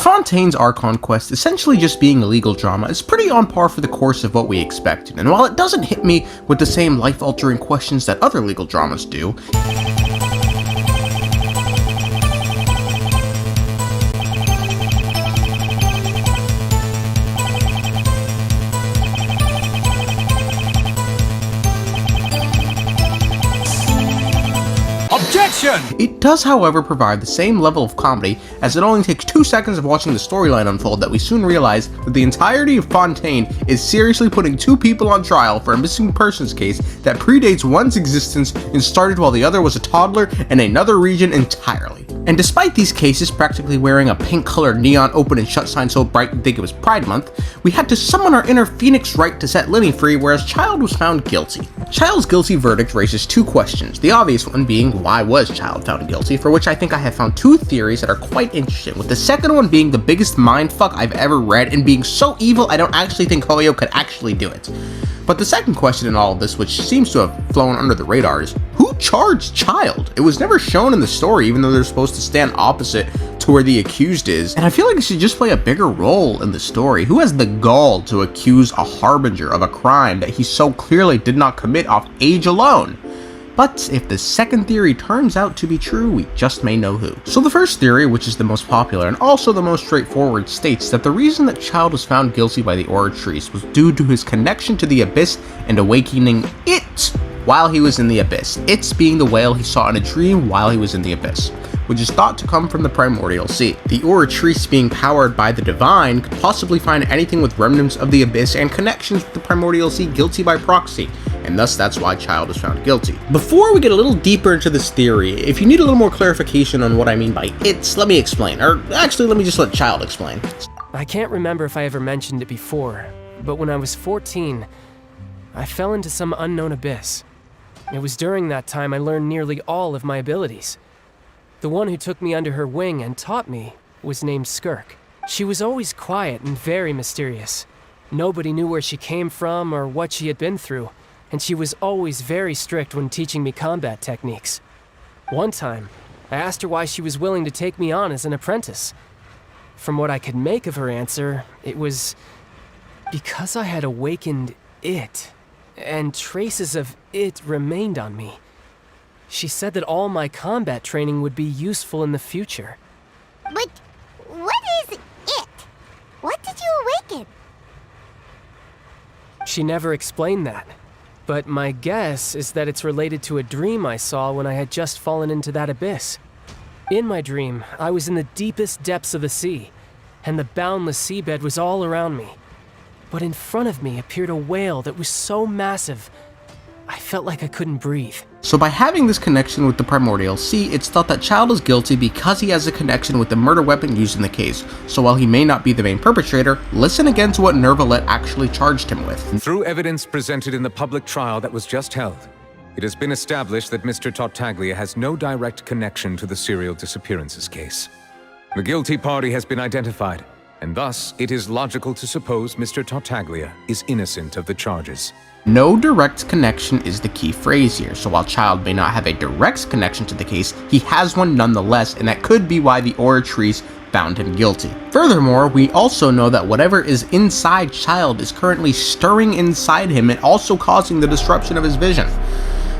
Fontaine's Archon quest, essentially just being a legal drama, is pretty on par for the course of what we expected, and while it doesn't hit me with the same life-altering questions that other legal dramas do, it does, however, provide the same level of comedy, as it only takes 2 seconds of watching the storyline unfold that we soon realize that the entirety of Fontaine is seriously putting 2 people on trial for a missing persons case that predates one's existence and started while the other was a toddler in another region entirely. And despite these cases practically wearing a pink-colored neon open and shut sign so bright you'd think it was Pride Month, we had to summon our inner Phoenix Wright to set Linny free, whereas Childe was found guilty. Childe's guilty verdict raises 2 questions, the obvious one being why was Childe found guilty, for which I think I have found 2 theories that are quite interesting, with the second one being the biggest mindfuck I've ever read and being so evil I don't actually think Hoyo could actually do it. But the second question in all of this, which seems to have flown under the radar, is who charged Childe? It was never shown in the story, even though they're supposed to stand opposite to where the accused is, and I feel like it should just play a bigger role in the story. Who has the gall to accuse a harbinger of a crime that he so clearly did not commit off age alone? But if the second theory turns out to be true, we just may know who. So the first theory, which is the most popular and also the most straightforward, states that the reason that Childe was found guilty by the oratrice was due to his connection to the abyss and awakening it while he was in the abyss. It being the whale he saw in a dream while he was in the abyss, which is thought to come from the primordial sea. The oratrice, being powered by the divine, could possibly find anything with remnants of the abyss and connections with the primordial sea guilty by proxy, and thus that's why Childe was found guilty. Before we get a little deeper into this theory, if you need a little more clarification on what I mean by it's, let me explain, or actually let me just let Childe explain. I can't remember if I ever mentioned it before, but when I was 14, I fell into some unknown abyss. It was during that time I learned nearly all of my abilities. The one who took me under her wing and taught me was named Skirk. She was always quiet and very mysterious. Nobody knew where she came from or what she had been through, and she was always very strict when teaching me combat techniques. One time, I asked her why she was willing to take me on as an apprentice. From what I could make of her answer, it was because I had awakened it, and traces of it remained on me. She said that all my combat training would be useful in the future. But what is it? What did you awaken? She never explained that, but my guess is that it's related to a dream I saw when I had just fallen into that abyss. In my dream, I was in the deepest depths of the sea, and the boundless seabed was all around me. But in front of me appeared a whale that was so massive, I felt like I couldn't breathe. So by having this connection with the primordial sea, it's thought that Childe is guilty because he has a connection with the murder weapon used in the case. So while he may not be the main perpetrator, listen again to what Nervalet actually charged him with. Through evidence presented in the public trial that was just held, it has been established that Mr. Tartaglia has no direct connection to the serial disappearances case. The guilty party has been identified, and thus it is logical to suppose Mr. Tartaglia is innocent of the charges. No direct connection is the key phrase here, so while Childe may not have a direct connection to the case, he has one nonetheless, and that could be why the oratrice found him guilty. Furthermore, we also know that whatever is inside Childe is currently stirring inside him and also causing the disruption of his vision.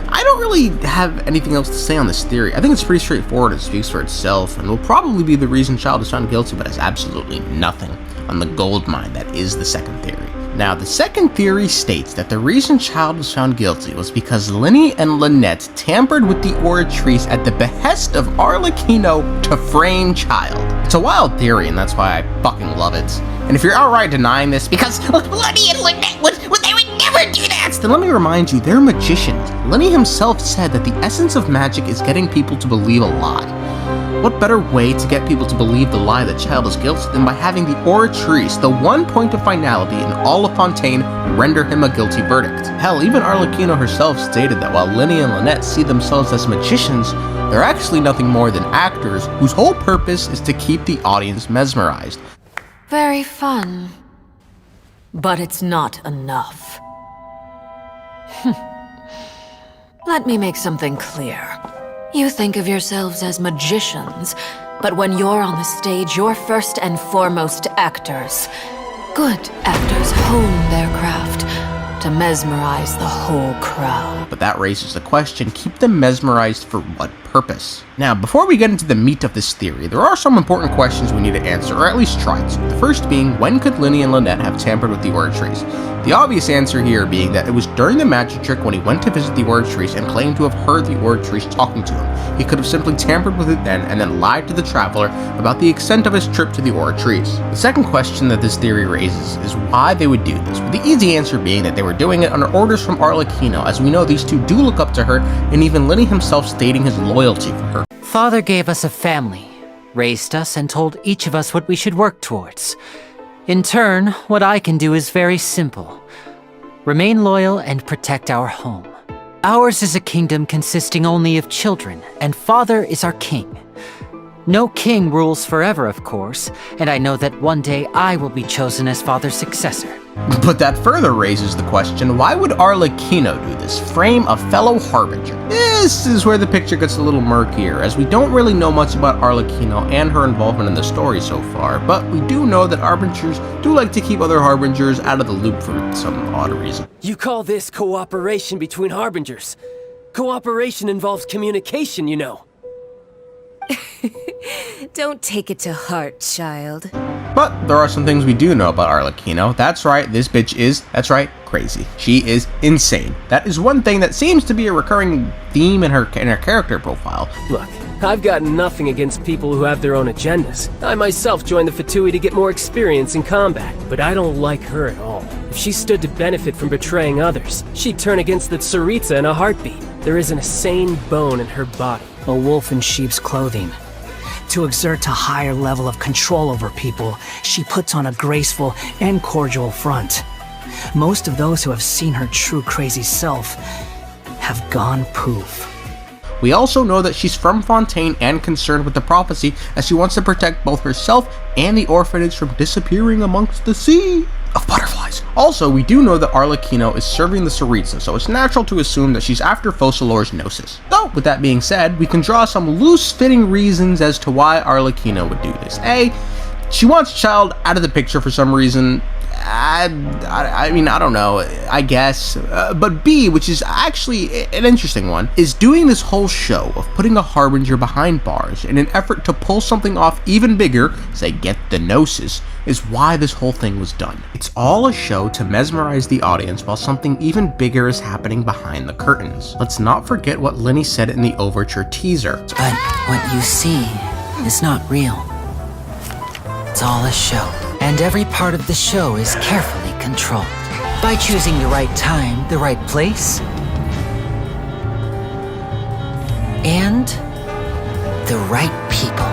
I don't really have anything else to say on this theory. I think it's pretty straightforward and speaks for itself, and will probably be the reason Childe is found guilty, but has absolutely nothing on the gold mine that is the second theory. Now, the second theory states that the reason Childe was found guilty was because Linny and Lynette tampered with the oratrice at the behest of Arlecchino to frame Childe. It's a wild theory, and that's why I fucking love it. And if you're outright denying this because Linny and Lynette they would never do that, then let me remind you, they're magicians. Linny himself said that the essence of magic is getting people to believe a lie. What better way to get people to believe the lie that Childe is guilty than by having the oratrice, the one point of finality in all of Fontaine, render him a guilty verdict? Hell, even Arlecchino herself stated that while Linny and Lynette see themselves as magicians, they're actually nothing more than actors whose whole purpose is to keep the audience mesmerized. Very fun. But it's not enough. Let me make something clear. You think of yourselves as magicians, But when you're on the stage, you're first and foremost actors. Good actors hone their craft to mesmerize the whole crowd. But that raises the question, keep them mesmerized for what purpose? Now, before we get into the meat of this theory, there are some important questions we need to answer, or at least try to. The first being, when could Lyney and Lynette have tampered with the oratrice? The obvious answer here being that it was during the magic trick when he went to visit the oratrice and claimed to have heard the oratrice talking to him. He could have simply tampered with it then and then lied to the traveler about the extent of his trip to the oratrice. The second question that this theory raises is why they would do this, with the easy answer being that they were doing it under orders from Arlecchino, as we know these two do look up to her, and even Lyney himself stating his loyalty for her. Father gave us a family, raised us, and told each of us what we should work towards. In turn, what I can do is very simple. Remain loyal and protect our home. Ours is a kingdom consisting only of children, and Father is our king. No king rules forever, of course, and I know that one day I will be chosen as Father's successor. But that further raises the question, why would Arlecchino do this? Frame a fellow harbinger. This is where the picture gets a little murkier, as we don't really know much about Arlecchino and her involvement in the story so far, but we do know that harbingers do like to keep other harbingers out of the loop for some odd reason. You call this cooperation between harbingers? Cooperation involves communication, you know. Don't take it to heart, child. But there are some things we do know about Arlecchino. That's right, this bitch is, that's right, crazy. She is insane. That is one thing that seems to be a recurring theme in her character profile. Look, I've got nothing against people who have their own agendas. I myself joined the Fatui to get more experience in combat, but I don't like her at all. If she stood to benefit from betraying others, she'd turn against the Tsaritsa in a heartbeat. There isn't a sane bone in her body. A wolf in sheep's clothing. To exert a higher level of control over people, she puts on a graceful and cordial front. Most of those who have seen her true crazy self have gone poof. We also know that she's from Fontaine and concerned with the prophecy, as she wants to protect both herself and the orphanage from disappearing amongst the sea of butterflies. Also, we do know that Arlecchino is serving the Tsaritsa, so it's natural to assume that she's after focalors' gnosis. So, with that being said, we can draw some loose-fitting reasons as to why Arlecchino would do this. A, she wants Childe out of the picture for some reason. I mean, I don't know, I guess. But B, which is actually an interesting one, is doing this whole show of putting a harbinger behind bars in an effort to pull something off even bigger, say get the gnosis, is why this whole thing was done. It's all a show to mesmerize the audience while something even bigger is happening behind the curtains. Let's not forget what Lyney said in the overture teaser. But what you see is not real. It's all a show. And every part of the show is carefully controlled. By choosing the right time, the right place, and the right people.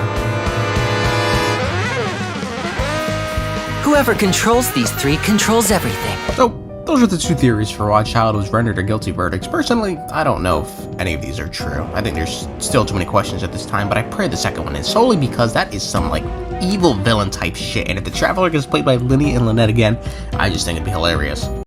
Whoever controls these three controls everything. So, those are the two theories for why Childe was rendered a guilty verdict. Personally, I don't know if any of these are true. I think there's still too many questions at this time, but I pray the second one is, solely because that is some, like, evil villain type shit, and if the Traveler gets played by Lyney and Lynette again, I just think it'd be hilarious.